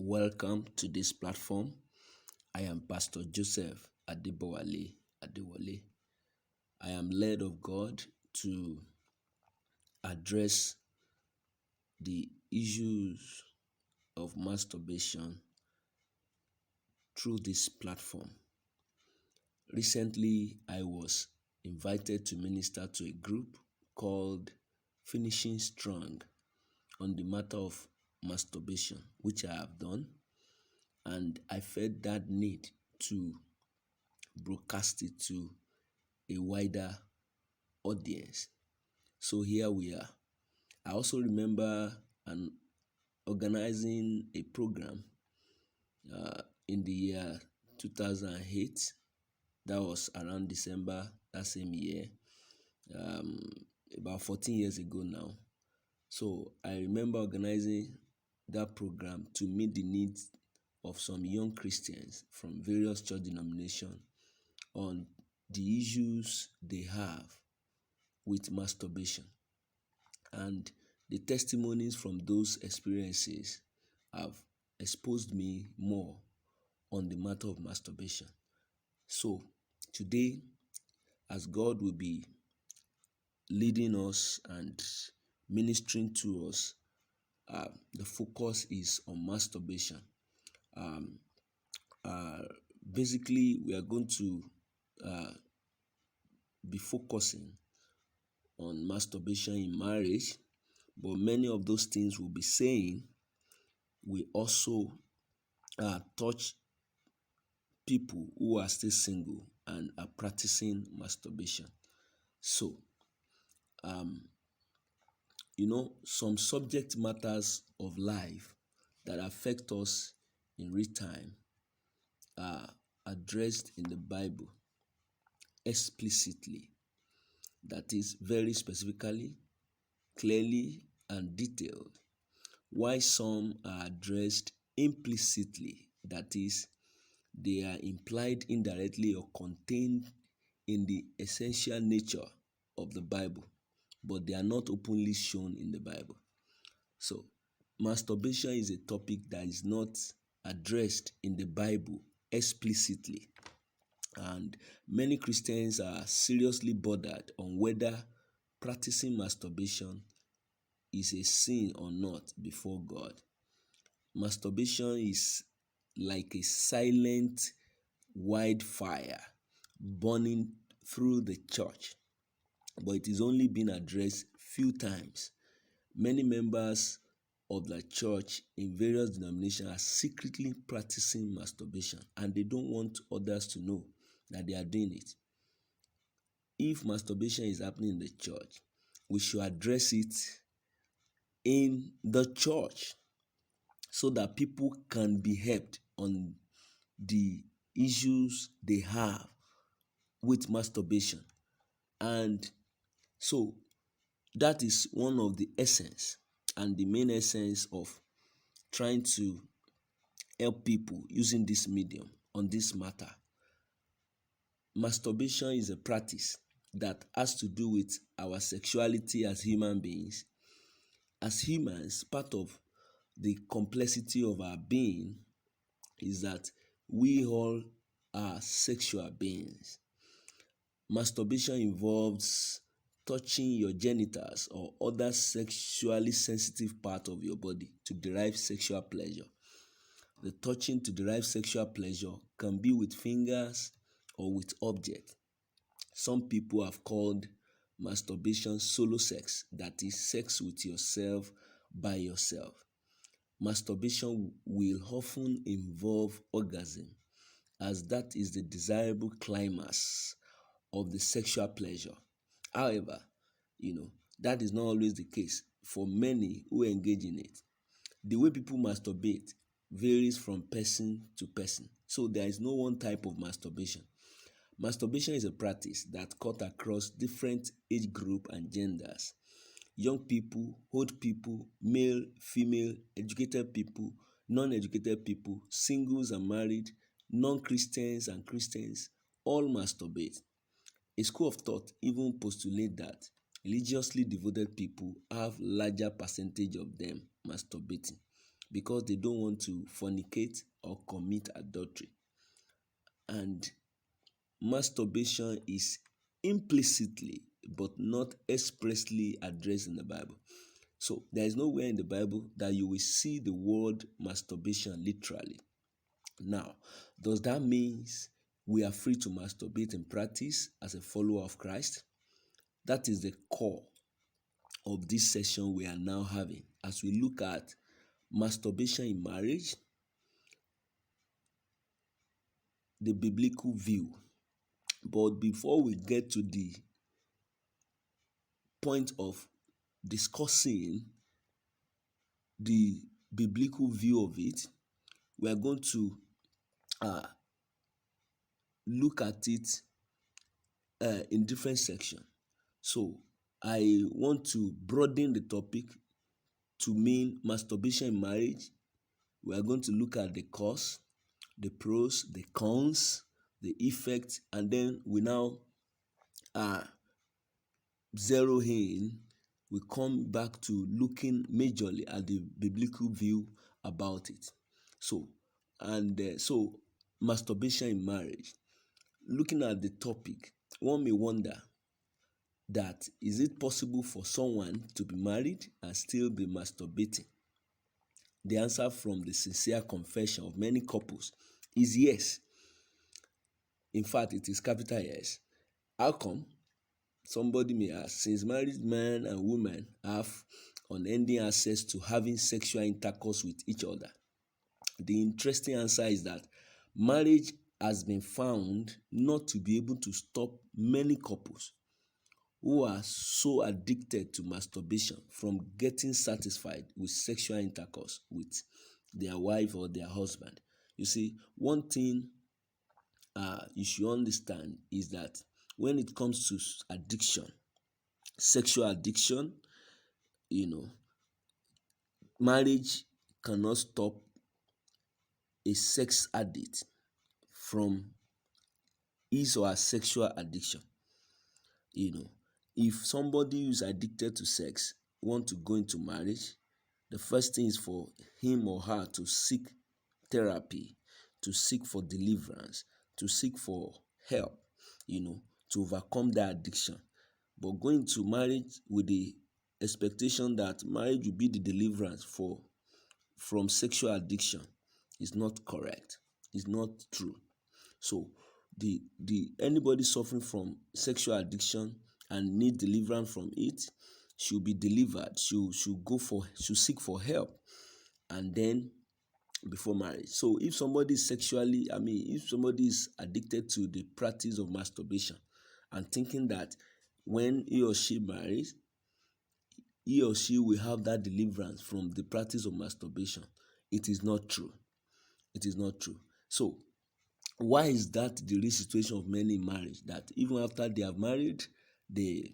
Welcome to this platform. I am Pastor Joseph Adewale. I am led of God to address the issues of masturbation through this platform. Recently, I was invited to minister to a group called Finishing Strong on the matter of masturbation, which I have done, and I felt that need to broadcast it to a wider audience. So here we are. I also remember organizing a program in the year 2008. That was around December that same year, um, about 14 years ago now. So I remember organizing that program to meet the needs of some young Christians from various church denominations on the issues they have with masturbation. And the testimonies from those experiences have exposed me more on the matter of masturbation. So today, as God will be leading us and ministering to us, the focus is on masturbation. Um, uh, Basically, we are going to uh, be focusing on masturbation in marriage, but many of those things we'll be saying will also touch people who are still single and are practicing masturbation. So, um, some subject matters of life that affect us in real time are addressed in the Bible explicitly. That is, very specifically, clearly, and detailed. While some are addressed implicitly, that is, they are implied indirectly or contained in the essential nature of the Bible, but they are not openly shown in the Bible. So, masturbation is a topic that is not addressed in the Bible explicitly. And many Christians are seriously bothered on whether practicing masturbation is a sin or not before God. Masturbation is like a silent wildfire burning through the church, but it is only been addressed few times. Many members of the church in various denominations are secretly practicing masturbation, and they don't want others to know that they are doing it. If masturbation is happening in the church, we should address it in the church so that people can be helped on the issues they have with masturbation. And so that is one of the essence and the main essence of trying to help people using this medium on this matter. Masturbation is a practice that has to do with our sexuality as human beings. As humans, part of the complexity of our being is that we all are sexual beings. Masturbation involves touching your genitals or other sexually sensitive part of your body to derive sexual pleasure. The touching to derive sexual pleasure can be with fingers or with objects. Some people have called masturbation solo sex, that is, sex with yourself by yourself. Masturbation will often involve orgasm, as that is the desirable climax of the sexual pleasure. However, that is not always the case for many who engage in it. The way people masturbate varies from person to person, so there is no one type of masturbation. Masturbation is a practice that cuts across different age group and genders. Young people, old people, male, female, educated people, non-educated people, singles and married, non-Christians and Christians, all masturbate. A school of thought even postulates that religiously devoted people have larger percentage of them masturbating. because they don't want to fornicate or commit adultery. And masturbation is implicitly but not expressly addressed in the Bible. So there is nowhere in the Bible that you will see the word masturbation literally. Now, does that mean we are free to masturbate in practice as a follower of Christ? That is the core of this session we are now having as we look at masturbation in marriage, the biblical view. But before we get to the point of discussing the biblical view of it, we are going to uh, look at it in different sections. So I want to broaden the topic to mean masturbation in marriage. We are going to look at the cause, the pros, the cons, the effects, and then we now zero in. We come back to looking majorly at the biblical view about it. So masturbation in marriage. Looking at the topic, one may wonder that is it possible for someone to be married and still be masturbating? The answer from the sincere confession of many couples is yes. In fact, it is capital yes. How come? Somebody may ask, since married men and women have unending access to having sexual intercourse with each other, the interesting answer is that marriage has been found not to be able to stop many couples who are so addicted to masturbation from getting satisfied with sexual intercourse with their wife or their husband. You see, one thing you should understand is that when it comes to addiction, sexual addiction, marriage cannot stop a sex addict from his or her sexual addiction. If somebody who is addicted to sex want to go into marriage, the first thing is for him or her to seek therapy, to seek for deliverance, to seek for help, to overcome that addiction. But going to marriage with the expectation that marriage will be the deliverance from sexual addiction is not correct. It's not true. So the anybody suffering from sexual addiction and need deliverance from it should be delivered. Should seek for help, and then before marriage. So if somebody is if somebody is addicted to the practice of masturbation and thinking that when he or she marries, he or she will have that deliverance from the practice of masturbation, it is not true. It is not true. So why is that the real situation of many in marriage? That even after they have married, they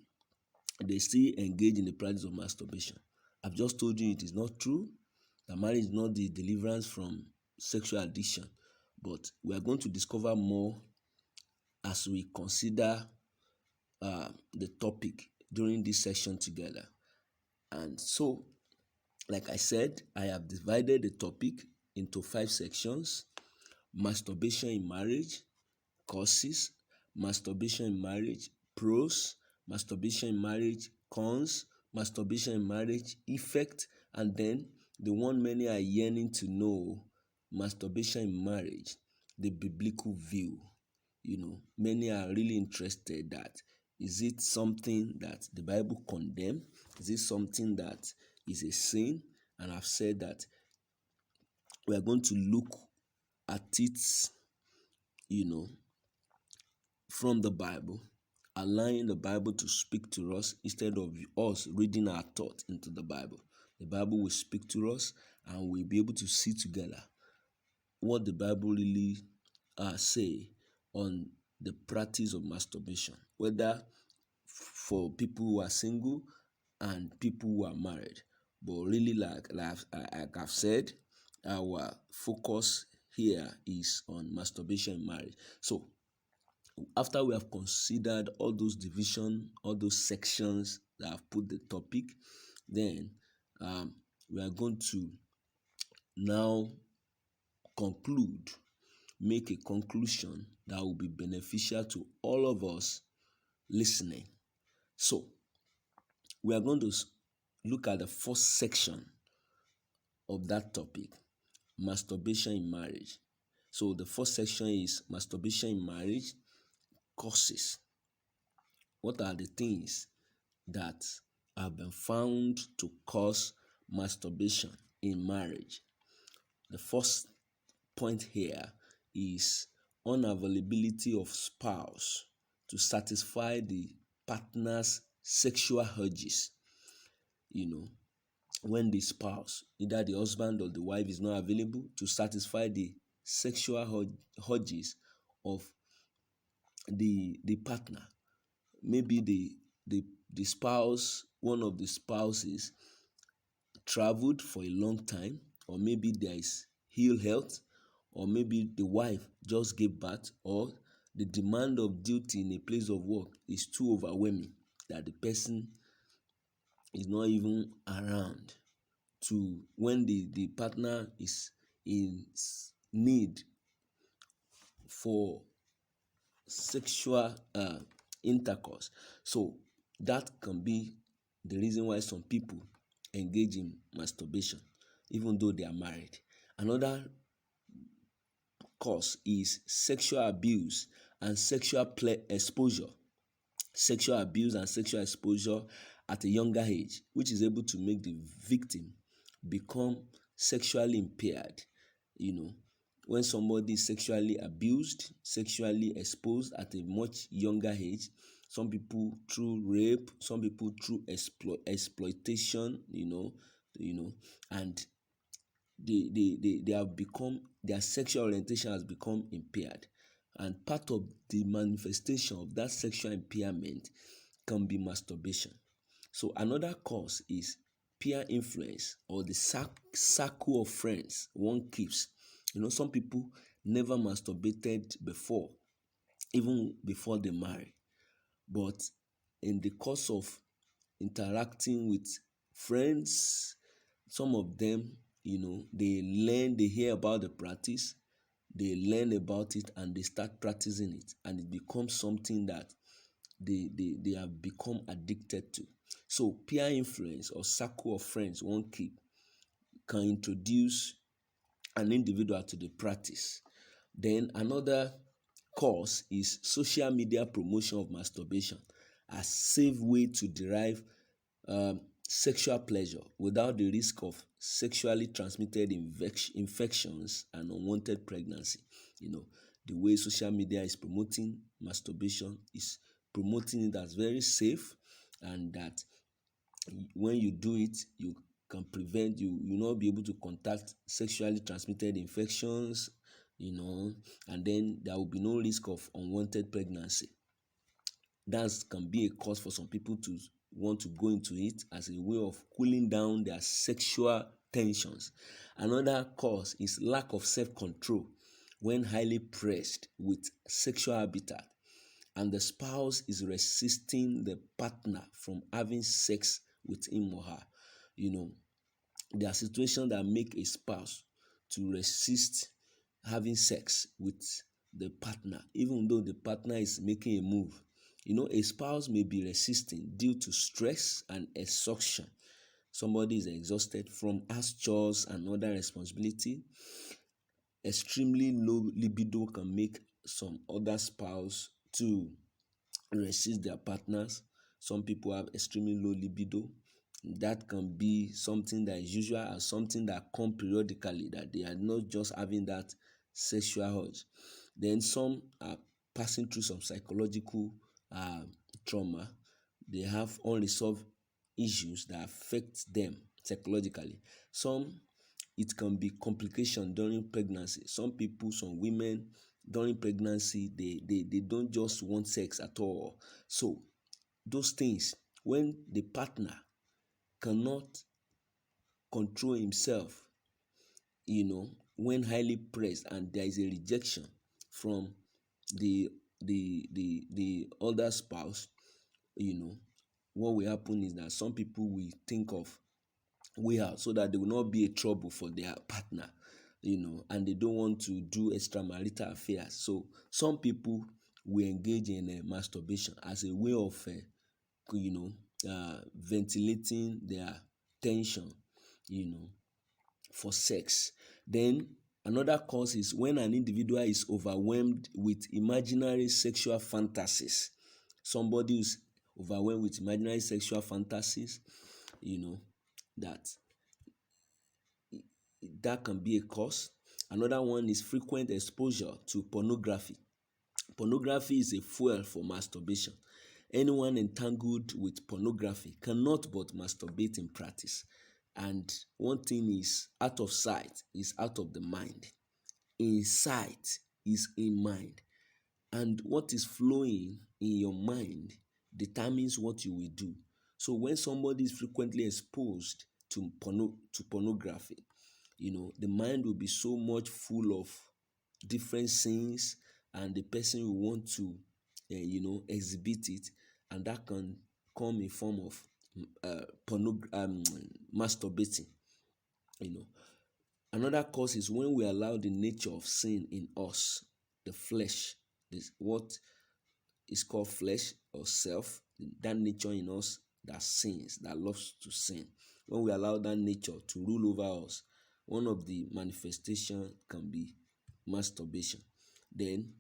still engage in the practice of masturbation. I've just told you it is not true. That marriage is not the deliverance from sexual addiction. But we are going to discover more as we consider the topic during this session together. And so, like I said, I have divided the topic into 5 sections: masturbation in marriage, causes, masturbation in marriage, pros, masturbation in marriage, cons, masturbation in marriage, effect, and then the one many are yearning to know, masturbation in marriage, the biblical view. Many are really interested that is it something that the Bible condemns? Is it something that is a sin? And I've said that we are going to look at it, from the Bible, allowing the Bible to speak to us instead of us reading our thoughts into the Bible. The Bible will speak to us and we'll be able to see together what the Bible really say on the practice of masturbation, whether for people who are single and people who are married. But really, like I've said, our focus here is on masturbation in marriage. So after we have considered all those divisions, all those sections that I've put the topic, then we are going to now conclude, make a conclusion that will be beneficial to all of us listening. So, we are going to look at the first section of that topic, masturbation in marriage. So, the first section is masturbation in marriage, causes. What are the things that have been found to cause masturbation in marriage? The first point here is unavailability of spouse to satisfy the partner's sexual urges. You know, when the spouse, either the husband or the wife, is not available to satisfy the sexual urges of the partner. Maybe the spouse, one of the spouses traveled for a long time, or maybe there is ill health, or maybe the wife just gave birth, or the demand of duty in a place of work is too overwhelming that the person is not even around to when the partner is in need for sexual intercourse. So that can be the reason why some people engage in masturbation even though they are married. Another cause is sexual abuse and exposure. Sexual abuse and sexual exposure at a younger age, which is able to make the victim become sexually impaired. You know, when somebody is sexually abused, sexually exposed at a much younger age, some people through rape, some people through exploitation, and they have become, their sexual orientation has become impaired. And part of the manifestation of that sexual impairment can be masturbation. So another cause is peer influence, or the circle of friends one keeps. Some people never masturbated before, even before they marry. But in the course of interacting with friends, some of them, they hear about the practice, they learn about it, and they start practicing it, and it becomes something that they have become addicted to. So peer influence or circle of friends one keep can introduce an individual to the practice. Then another cause is social media promotion of masturbation as safe way to derive sexual pleasure without the risk of sexually transmitted infections and unwanted pregnancy. The way social media is promoting masturbation is promoting it as very safe, and that when you do it, you can prevent, you will not be able to contact sexually transmitted infections, and then there will be no risk of unwanted pregnancy. That can be a cause for some people to want to go into it as a way of cooling down their sexual tensions. Another cause is lack of self-control when highly pressed with sexual appetite, and the spouse is resisting the partner from having sex with him or her. There are situations that make a spouse to resist having sex with the partner, even though the partner is making a move. A spouse may be resisting due to stress and exhaustion. Somebody is exhausted from house chores and other responsibility. Extremely low libido can make some other spouse to resist their partners. Some people have extremely low libido. That can be something that is usual and something that comes periodically, that they are not just having that sexual urge. Then some are passing through some psychological trauma. They have unresolved issues that affect them psychologically. Some, it can be complication during pregnancy. Some people, some women during pregnancy, they don't just want sex at all. So those things, when the partner cannot control himself, when highly pressed and there is a rejection from the other spouse, what will happen is that some people will think of way out so that they will not be a trouble for their partner, and they don't want to do extramarital affairs. So some people will engage in masturbation as a way of ventilating their tension, you know, for sex. Then another cause is when an individual is overwhelmed with imaginary sexual fantasies. Somebody who's overwhelmed with imaginary sexual fantasies, you know, that that can be a cause. Another one is frequent exposure to pornography. Pornography is a fuel for masturbation. Anyone entangled with pornography cannot but masturbate in practice. And one thing is, out of sight is out of the mind. In sight is in mind. And what is flowing in your mind determines what you will do. So when somebody is frequently exposed to pornography, the mind will be so much full of different scenes, and the person will want to exhibit it, and that can come in form of masturbating. you know Another cause is when we allow the nature of sin in us, the flesh, this what is called flesh or self, that nature in us that sins, that loves to sin. When we allow that nature to rule over us, one of the manifestations can be masturbation. Then,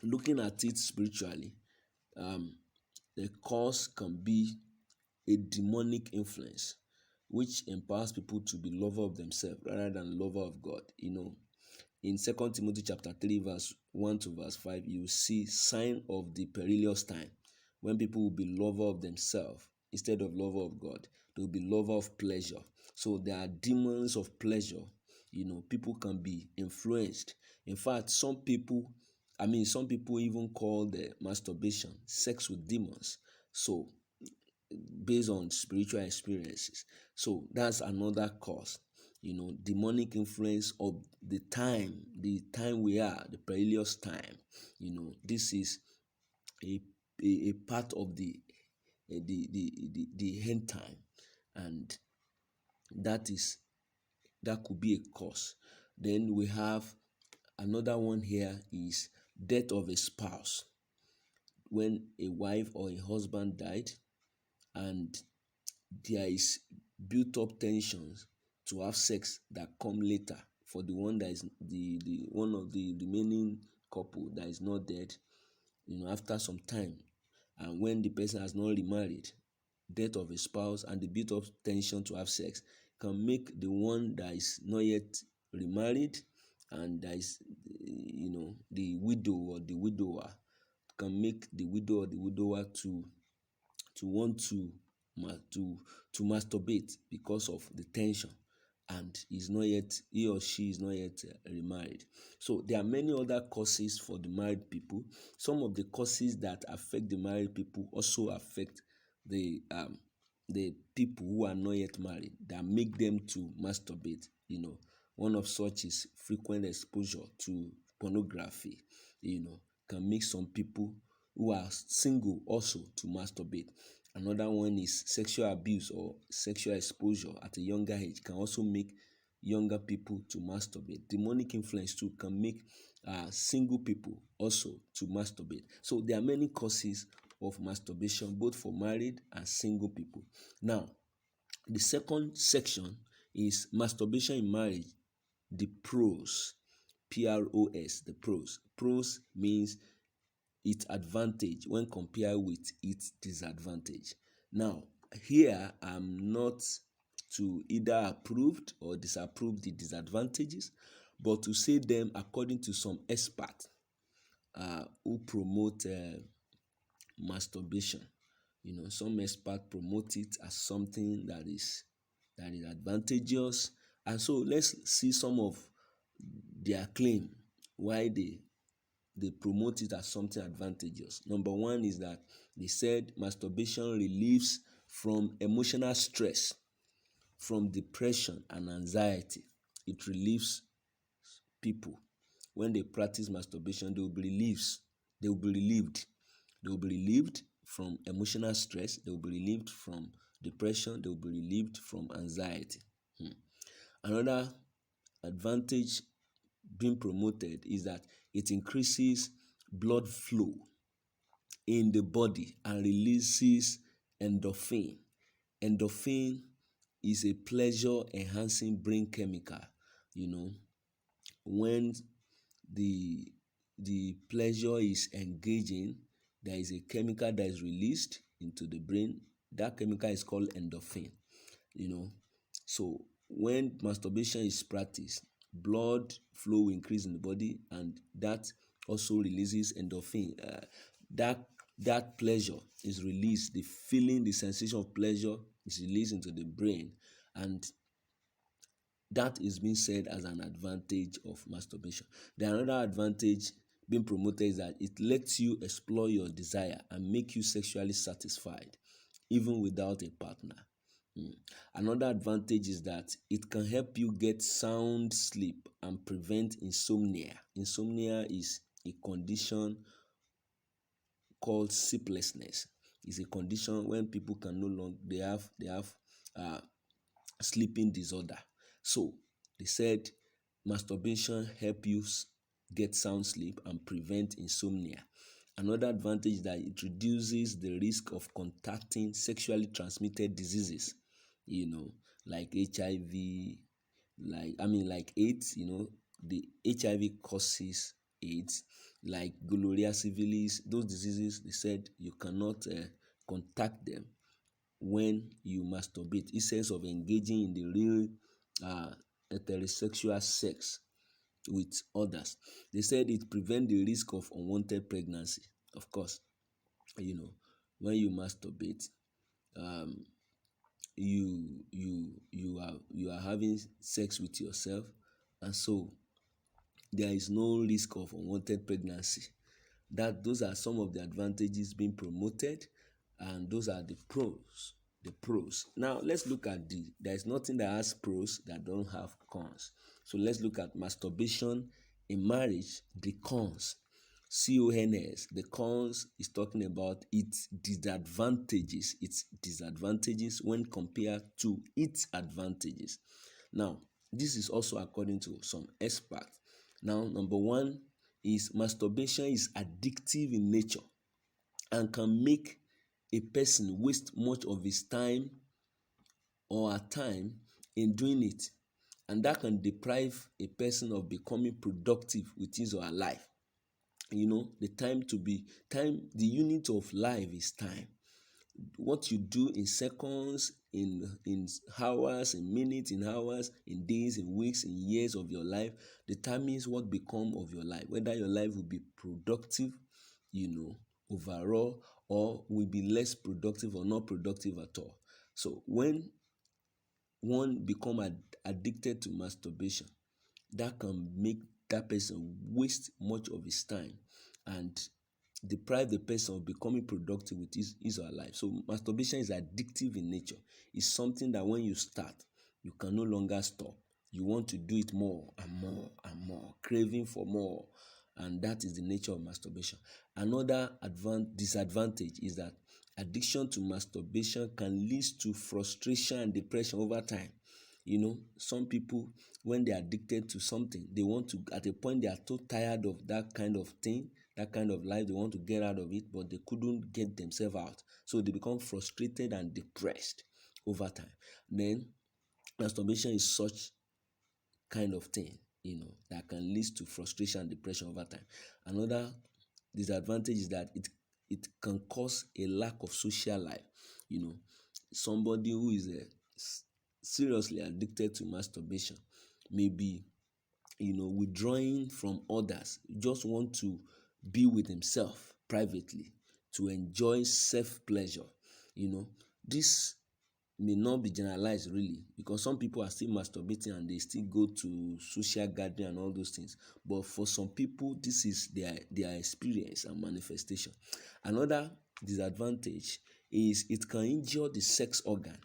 looking at it spiritually, um, the cause can be a demonic influence which empowers people to be lover of themselves rather than lover of God. In 2 Timothy chapter 3 verse 1 to verse 5, you see sign of the perilous time when people will be lover of themselves instead of lover of God. They will be lover of pleasure. So there are demons of pleasure. People can be influenced. In fact, some people even call the masturbation sex with demons. So based on spiritual experiences. So that's another cause. Demonic influence of the time we are, the perilous time. This is a part of the end time, and that could be a cause. Then we have another one here is death of a spouse. When a wife or a husband died, and there is built up tensions to have sex that come later for the one that is the one of the remaining couple that is not dead, after some time, and when the person has not remarried, death of a spouse and the built up tension to have sex can make the one that is not yet remarried, and that is the widow or the widower, can make the widow or the widower to want to masturbate because of the tension, and he or she is not yet remarried. So there are many other causes for the married people. Some of the causes that affect the married people also affect the people who are not yet married, that make them to masturbate. One of such is frequent exposure to pornography. Can make some people who are single also to masturbate. Another one is sexual abuse or sexual exposure at a younger age can also make younger people to masturbate. Demonic influence too can make single people also to masturbate. So there are many causes of masturbation, both for married and single people. Now, the second section is masturbation in marriage, the pros. Pros, the pros. Pros means its advantage when compared with its disadvantage. Now, here I'm not to either approve or disapprove the disadvantages, but to say them according to some experts who promote masturbation. Some experts promote it as something that is advantageous, and so let's see some of their claim why they promote it as something advantageous. Number one is that they said masturbation relieves from emotional stress, from depression and anxiety. It relieves people. When they practice masturbation, they will be relieved. They will be relieved from emotional stress. They will be relieved from depression, they will be relieved from anxiety. Another advantage being promoted is that it increases blood flow in the body and releases endorphin. Endorphin is a pleasure enhancing brain chemical. You know, when the pleasure is engaging, there is a chemical that is released into the brain. That chemical is called endorphin. You know, so when masturbation is practiced, blood flow will increase in the body, and that also releases endorphin. That that pleasure is released. The feeling, the sensation of pleasure is released into the brain, and that is being said as an advantage of masturbation. The another advantage being promoted is that it lets you explore your desire and make you sexually satisfied even without a partner. Another advantage is that it can help you get sound sleep and prevent insomnia. Insomnia is a condition called sleeplessness. It's a condition when people can no longer they have uh, sleeping disorder. So they said masturbation help you get sound sleep and prevent insomnia. Another advantage is that it reduces the risk of contacting sexually transmitted diseases, like HIV, like AIDS, the HIV causes AIDS, like gonorrhea, syphilis, those diseases, they said you cannot contact them when you masturbate instead of engaging in the real uh, heterosexual sex with others. They said it prevents the risk of unwanted pregnancy. Of course, you know, when you masturbate, um, you are having sex with yourself, and so there is no risk of unwanted pregnancy. Those are some of the advantages being promoted, and those are the pros. Now let's look at there is nothing that has pros that don't have cons. So let's look at masturbation in marriage, the cons. CONS. The cons is talking about its disadvantages when compared to its advantages. Now, this is also according to some experts. Now, number one is masturbation is addictive in nature and can make a person waste much of his time or her time in doing it, and that can deprive a person of becoming productive with his or her life. The unit of life is time. What you do in seconds, in hours, in minutes, in hours, in days, in weeks, in years of your life determines what become of your life, whether your life will be productive, overall, or will be less productive or not productive at all. So when one become addicted to masturbation, that can make that person waste much of his time and deprive the person of becoming productive with his or her life. So masturbation is addictive in nature. It's something that when you start, you can no longer stop. You want to do it more and more and more, craving for more, and that is the nature of masturbation. Another disadvantage is that addiction to masturbation can lead to frustration and depression over time. Some people, when they're addicted to something, they want to, at a point, they are so tired of that kind of thing, that kind of life, they want to get out of it, but they couldn't get themselves out. So they become frustrated and depressed over time. Then masturbation is such kind of thing, that can lead to frustration and depression over time. Another disadvantage is that it can cause a lack of social life. Somebody who is seriously addicted to masturbation may be withdrawing from others, just want to be with himself privately, to enjoy self pleasure. This may not be generalized really, because some people are still masturbating and they still go to social gathering and all those things, but for some people this is their experience and manifestation. Another disadvantage is it can injure the sex organ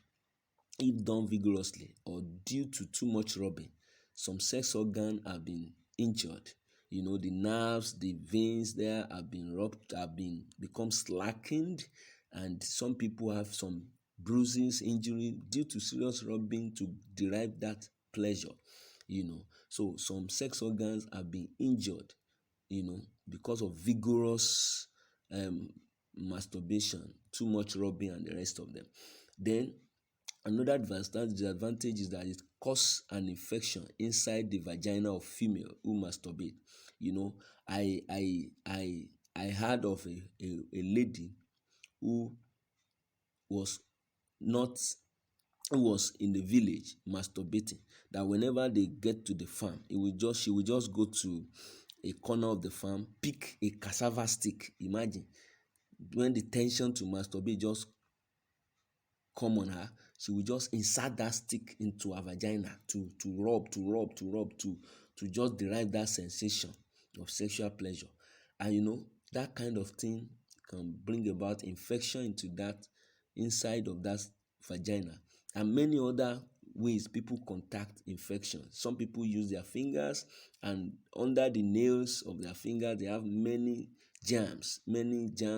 if done vigorously or due to too much rubbing. Some sex organs have been injured. The nerves, the veins there have been rubbed, become slackened, and some people have some bruises, injury due to serious rubbing to derive that pleasure. So some sex organs have been injured, because of vigorous um, masturbation, too much rubbing, and the rest of them. Then another disadvantage is that it causes an infection inside the vagina of female who masturbate. You know, I heard of a lady who was not who was in the village masturbating, that whenever they get to the farm, she will just go to a corner of the farm, pick a cassava stick. Imagine when the tension to masturbate just come on her, she will just insert that stick into her vagina to just derive that sensation of sexual pleasure. And that kind of thing can bring about infection into that inside of that vagina, and many other ways people contact infection. Some people use their fingers, and under the nails of their fingers they have many germs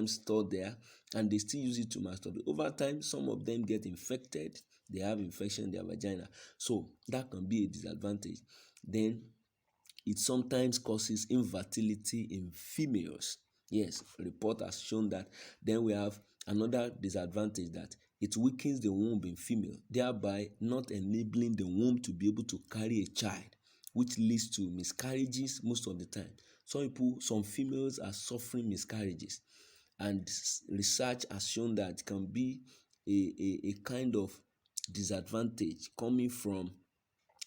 stored there, and they still use it to masturbate. Over time, some of them get infected, they have infection in their vagina, so that can be a disadvantage. Then it sometimes causes infertility in females. Yes, report has shown that. Then we have another disadvantage, that it weakens the womb in female, thereby not enabling the womb to be able to carry a child, which leads to miscarriages most of the time. Some females are suffering miscarriages, and research has shown that it can be a kind of disadvantage coming from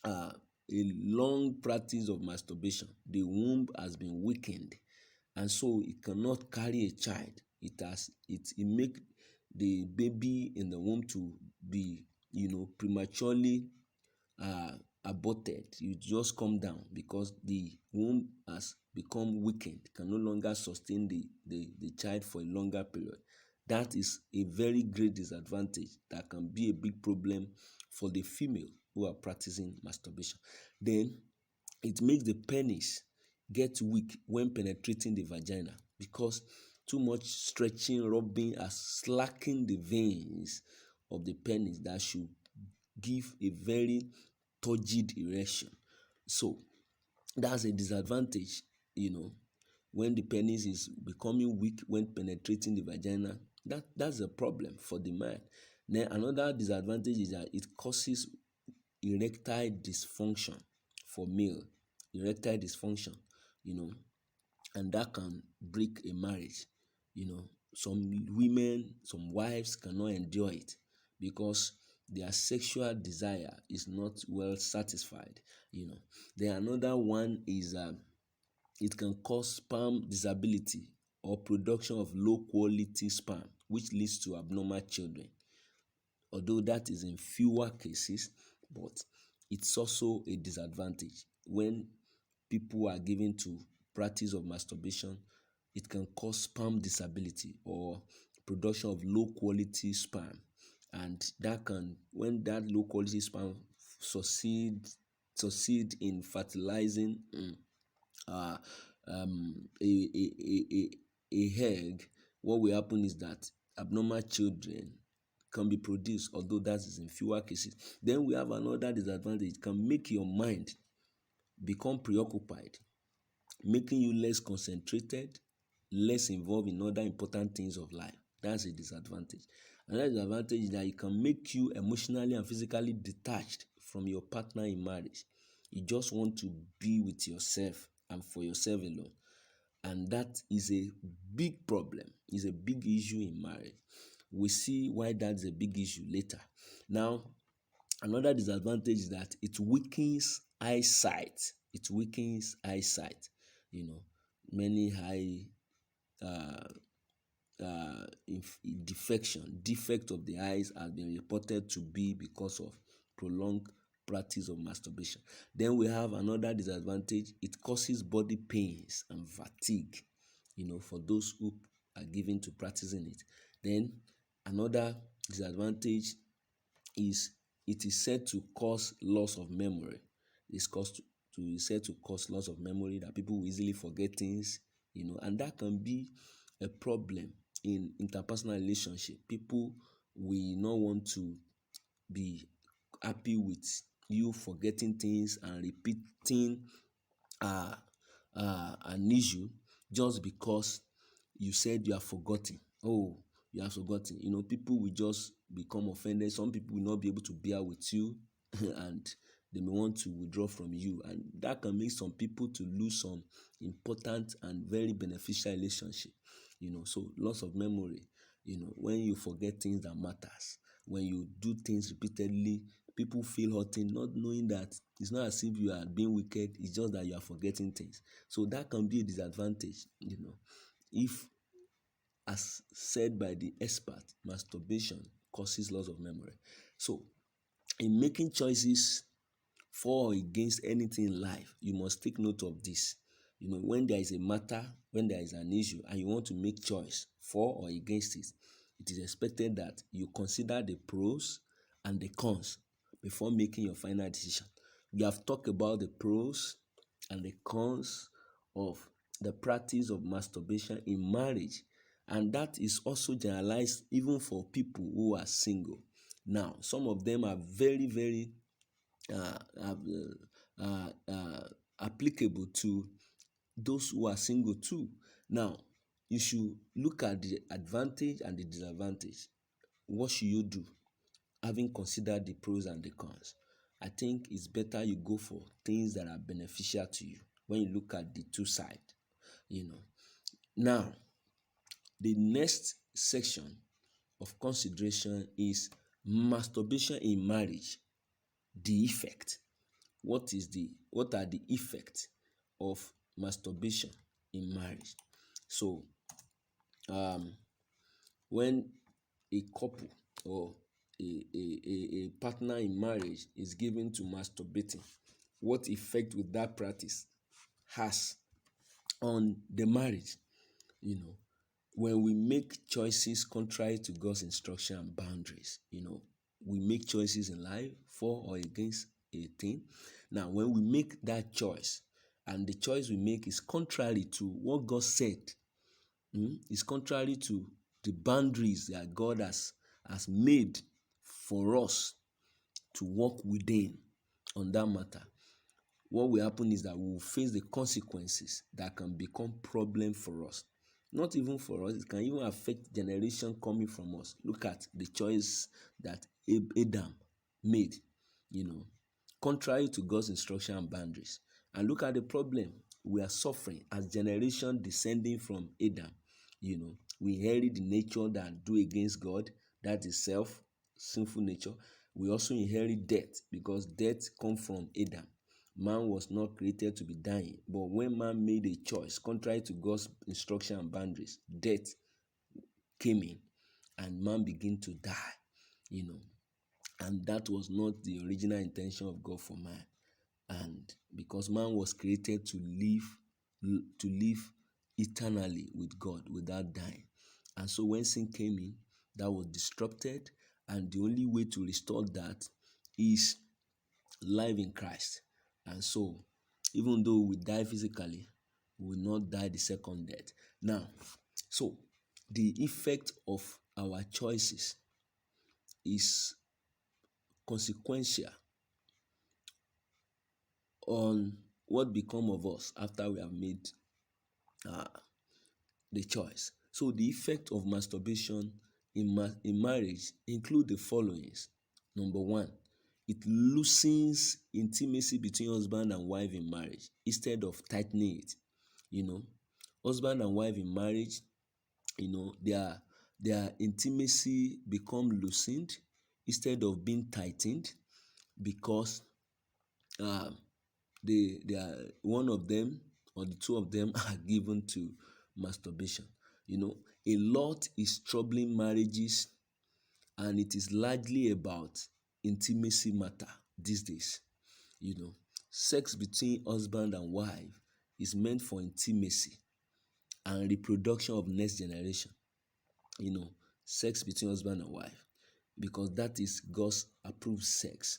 a long practice of masturbation. The womb has been weakened, and so it cannot carry a child. It make the baby in the womb to be prematurely uh, aborted. You just come down because the womb has become weakened, can no longer sustain the child for a longer period. That is a very great disadvantage that can be a big problem for the female who are practicing masturbation. Then it makes the penis get weak when penetrating the vagina, because too much stretching, rubbing has slackened the veins of the penis that should give a very turgid erection. So that's a disadvantage, when the penis is becoming weak when penetrating the vagina. That's a problem for the man. Then another disadvantage is that it causes erectile dysfunction for male. Erectile dysfunction, you know, and that can break a marriage. Some wives cannot endure it because their sexual desire is not well satisfied. Then another one is it can cause sperm disability or production of low quality sperm, which leads to abnormal children. Although that is in fewer cases, but it's also a disadvantage. When people are given to practice of masturbation, it can cause sperm disability or production of low quality sperm, and when that low quality sperm succeed in fertilizing uh, a egg, what will happen is that abnormal children can be produced, although that is in fewer cases. Then we have another disadvantage. It can make your mind become preoccupied, making you less concentrated, less involved in other important things of life. That's a disadvantage. Another disadvantage is that it can make you emotionally and physically detached from your partner in marriage. You just want to be with yourself and for yourself alone. And that is a big problem, is a big issue in marriage. We see why that's a big issue later. Now, another disadvantage is that it weakens eyesight. It weakens eyesight. Many eye defect of the eyes has been reported to be because of prolonged practice of masturbation. Then we have another disadvantage. It causes body pains and fatigue, for those who are given to practicing it. Then another disadvantage is it is said to cause loss of memory. It's said to cause loss of memory, that people will easily forget things, and that can be a problem in interpersonal relationship. People We not want to be happy with you forgetting things and repeating uh, an issue just because you said you have forgotten. Oh, you have forgotten. People will just become offended. Some people will not be able to bear with you and they may want to withdraw from you. And that can make some people to lose some important and very beneficial relationship. So loss of memory, when you forget things that matters, when you do things repeatedly, people feel hurting, not knowing that it's not as if you are being wicked, it's just that you are forgetting things. So that can be a disadvantage, if, as said by the expert, masturbation causes loss of memory. So in making choices for or against anything in life, you must take note of this. When there is a matter, when there is an issue, and you want to make choice for or against it, it is expected that you consider the pros and the cons before making your final decision. We have talked about the pros and the cons of the practice of masturbation in marriage, and that is also generalized even for people who are single. Now, some of them are very, very uh, uh, uh, uh, applicable to those who are single too. Now, you should look at the advantage and the disadvantage. What should you do, having considered the pros and the cons? I think it's better you go for things that are beneficial to you when you look at the two sides. Now, the next section of consideration is masturbation in marriage, the effect. What are the effects of masturbation in marriage? So when a couple or a partner in marriage is given to masturbating, what effect will that practice has on the marriage? When we make choices contrary to God's instruction and boundaries, we make choices in life for or against a thing. Now, when we make that choice and the choice we make is contrary to what God said, is contrary to the boundaries that God has made for us to walk within on that matter, what will happen is that we will face the consequences that can become problem for us. Not even for us, it can even affect generation coming from us. Look at the choice that Adam made, contrary to God's instruction and boundaries. And look at the problem we are suffering as generation descending from Adam. We inherit the nature that do against God, that is sinful nature. We also inherit death because death comes from Adam. Man was not created to be dying, but when man made a choice contrary to God's instruction and boundaries, death came in and man began to die, and that was not the original intention of God for man. And because man was created to live eternally with God without dying. And so when sin came in, that was disrupted, and the only way to restore that is life in Christ. And so, even though we die physically, we will not die the second death. Now, so the effect of our choices is consequential on what become of us after we have made the choice. So the effect of masturbation in marriage include the followings. Number one, it loosens intimacy between husband and wife in marriage instead of tightening it. Husband and wife in marriage, their intimacy become loosened instead of being tightened because they are one of them or the two of them are given to masturbation. A lot is troubling marriages, and it is largely about intimacy matter these days. Sex between husband and wife is meant for intimacy and reproduction of next generation. Sex between husband and wife, because that is God's approved sex.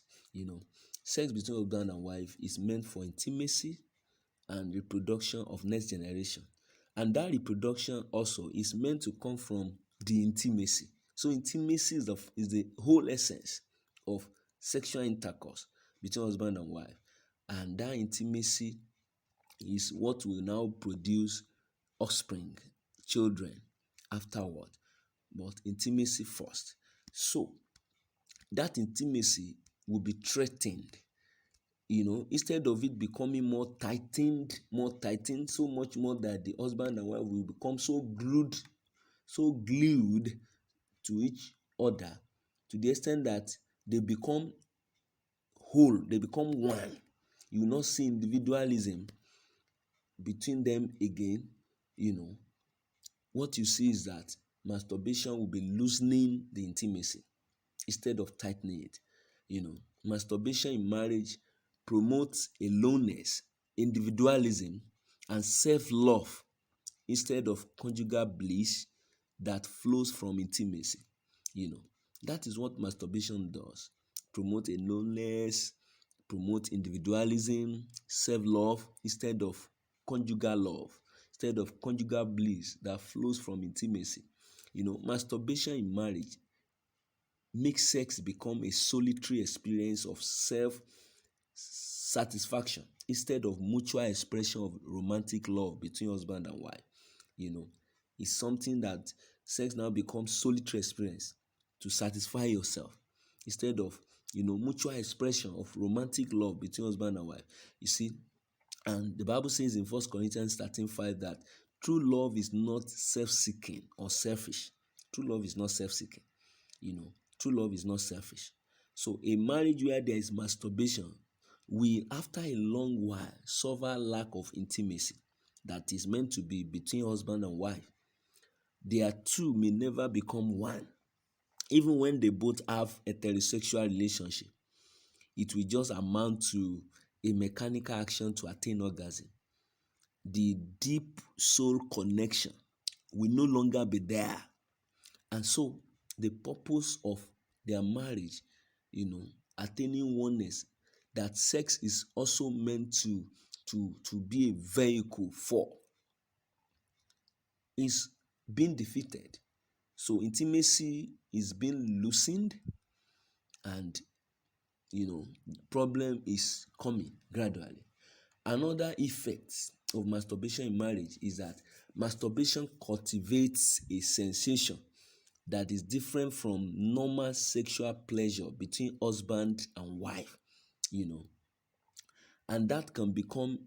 Sex between husband and wife is meant for intimacy and reproduction of next generation. And that reproduction also is meant to come from the intimacy. So intimacy is the whole essence of sexual intercourse between husband and wife. And that intimacy is what will now produce offspring, children afterward. But intimacy first. So that intimacy will be threatened, instead of it becoming more tightened, so much more that the husband and wife will become so glued to each other, to the extent that they become whole, they become one. You will not see individualism between them again. What you see is that masturbation will be loosening the intimacy instead of tightening it. Masturbation in marriage promotes aloneness, individualism, and self-love instead of conjugal bliss that flows from intimacy. You know, that is what masturbation does. Promote aloneness, promote individualism, self-love instead of conjugal love, instead of conjugal bliss that flows from intimacy. Masturbation in marriage makes sex become a solitary experience of self satisfaction instead of mutual expression of romantic love between husband and wife. You know, it's something that sex now becomes solitary experience to satisfy yourself instead of mutual expression of romantic love between husband and wife. You see, and the Bible says in 1 Corinthians 13:5 that true love is not self-seeking or selfish. True love is not self-seeking. True love is not selfish. So a marriage where there is masturbation will, after a long while, suffer lack of intimacy that is meant to be between husband and wife. Their two may never become one. Even when they both have heterosexual relationship, it will just amount to a mechanical action to attain orgasm. The deep soul connection will no longer be there. And so the purpose of their marriage, attaining oneness, that sex is also meant to be a vehicle for, is being defeated. So intimacy is being loosened, and problem is coming gradually. Another effect of masturbation in marriage is that masturbation cultivates a sensation that is different from normal sexual pleasure between husband and wife, and that can become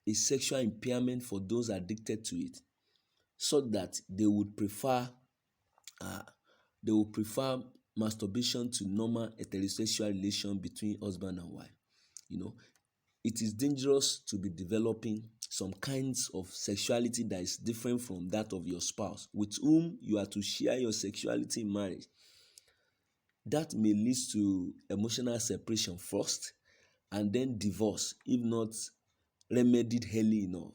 a sexual impairment for those addicted to it, so that they would prefer masturbation to normal heterosexual relation between husband and wife. It is dangerous to be developing some kinds of sexuality that is different from that of your spouse with whom you are to share your sexuality in marriage. That may lead to emotional separation first, and then divorce if not remedied early enough.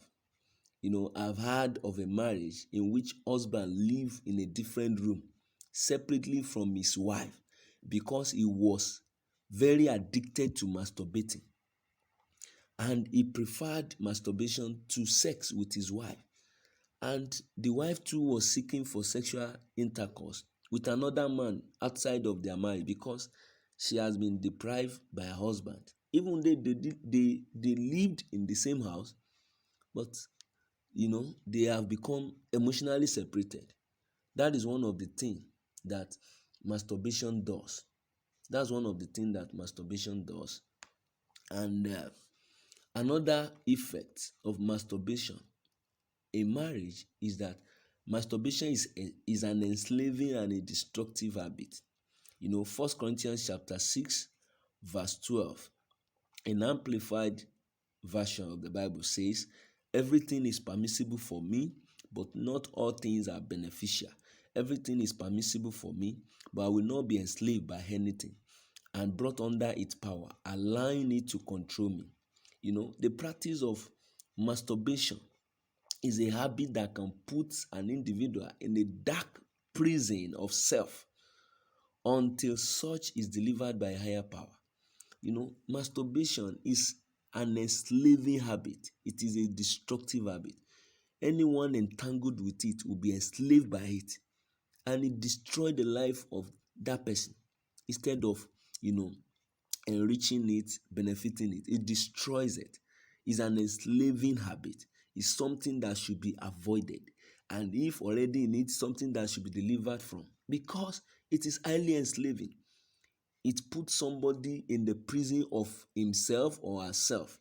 I've heard of a marriage in which husband lived in a different room separately from his wife because he was very addicted to masturbating, and he preferred masturbation to sex with his wife. And the wife too was seeking for sexual intercourse with another man outside of their marriage because she has been deprived by her husband. Even though they lived in the same house, but they have become emotionally separated. That is one of the things that masturbation does. That's one of the things that masturbation does. And another effect of masturbation in marriage is that masturbation is an enslaving and a destructive habit. 1 Corinthians chapter 6 verse 12, an amplified version of the Bible says, everything is permissible for me, but not all things are beneficial. Everything is permissible for me, but I will not be enslaved by anything and brought under its power, allowing it to control me. The practice of masturbation is a habit that can put an individual in a dark prison of self until such is delivered by a higher power. Masturbation is an enslaving habit. It is a destructive habit. Anyone entangled with it will be enslaved by it. and it destroys the life of that person instead of, you know, enriching it, benefiting it. It destroys it. It's an enslaving habit. It's something that should be avoided. And if already in it, something that should be delivered from, because it is highly enslaving. It puts somebody in the prison of himself or herself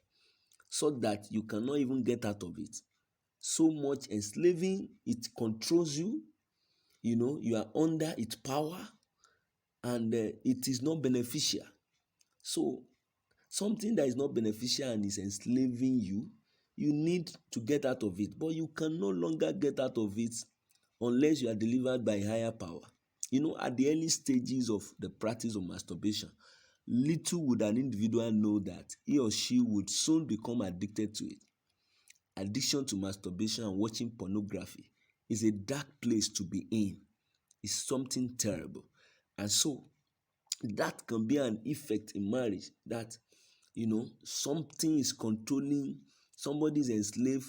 so that you cannot even get out of it. So much enslaving, it controls you, you are under its power, and it is not beneficial. So something that is not beneficial and is enslaving you, you need to get out of it, but you can no longer get out of it unless you are delivered by higher power. At the early stages of the practice of masturbation, little would an individual know that he or she would soon become addicted to it. Addiction to masturbation and watching pornography is a dark place to be in. It's something terrible. And so that can be an effect in marriage, that something is controlling, somebody is enslaved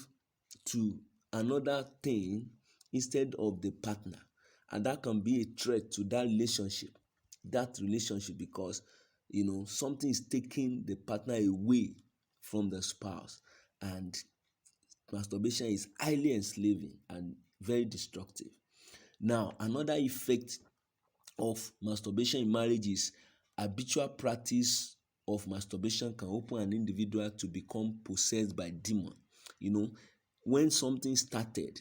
to another thing instead of the partner, and that can be a threat to that relationship because something is taking the partner away from the spouse. And masturbation is highly enslaving and very destructive. Now, another effect of masturbation in marriage is habitual practice of masturbation can open an individual to become possessed by demon. When something started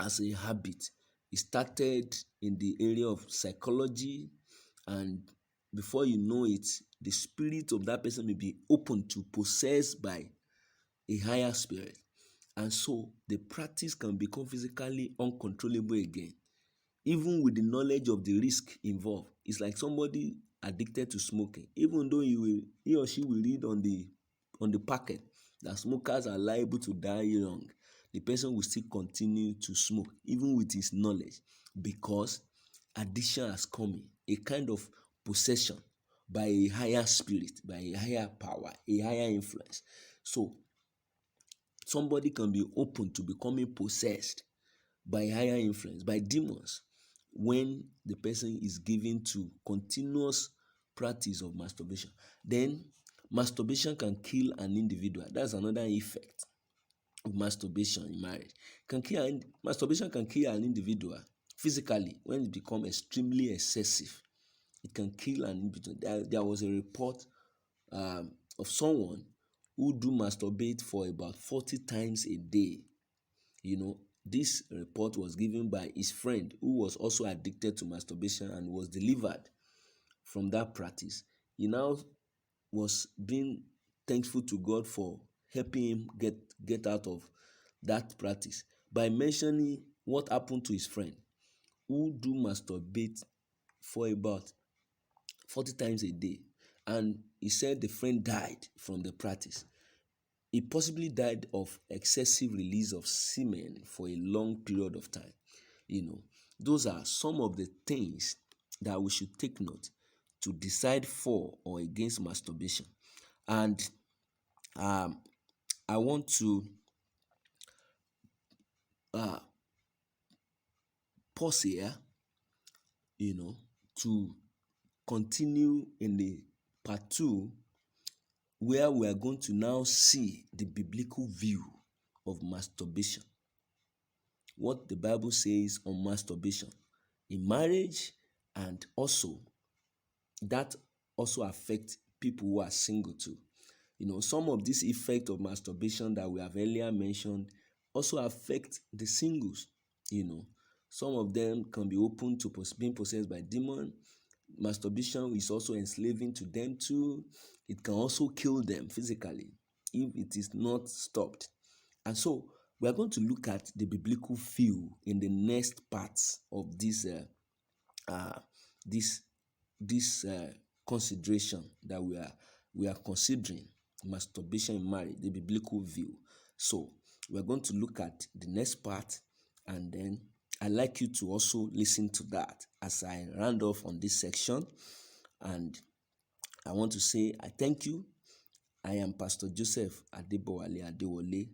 as a habit, it started in the area of psychology, and before you know it, the spirit of that person may be open to possessed by a higher spirit, and so the practice can become physically uncontrollable again, even with the knowledge of the risk involved. It's like somebody addicted to smoking. Even though he or she will read on the packet that smokers are liable to die young, the person will still continue to smoke even with his knowledge, because addiction has come in, a kind of possession by a higher spirit, by a higher power, a higher influence. So somebody can be open to becoming possessed by higher influence, by demons, when the person is given to continuous practice of masturbation. Then masturbation can kill an individual. That's another effect of masturbation in marriage. Masturbation can kill an individual physically when it becomes extremely excessive. It can kill an individual. There was a report of someone who do masturbate for about 40 times a day. This report was given by his friend who was also addicted to masturbation and was delivered from that practice. He now was being thankful to God for helping him get out of that practice by mentioning what happened to his friend who do masturbate for about 40 times a day. And he said the friend died from the practice. He possibly died of excessive release of semen for a long period of time. Those are some of the things that we should take note to decide for or against masturbation. And I want to pause here, to continue in the part 2, where we are going to now see the biblical view of masturbation. What the Bible says on masturbation in marriage, and also that also affects people who are single too. Some of this effect of masturbation that we have earlier mentioned also affect the singles. Some of them can be open to being possessed by demon. Masturbation is also enslaving to them too. It can also kill them physically if it is not stopped. And so we are going to look at the biblical view in the next parts of this consideration that we are considering masturbation in marriage, the biblical view. So we are going to look at the next part, and then I'd like you to also listen to that as I round off on this section. And I want to say I thank you. I am Pastor Joseph Adebowale Adewole,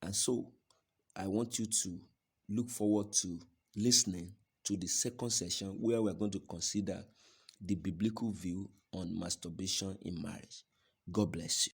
and so I want you to look forward to listening to the second session where we are going to consider the biblical view on masturbation in marriage. God bless you.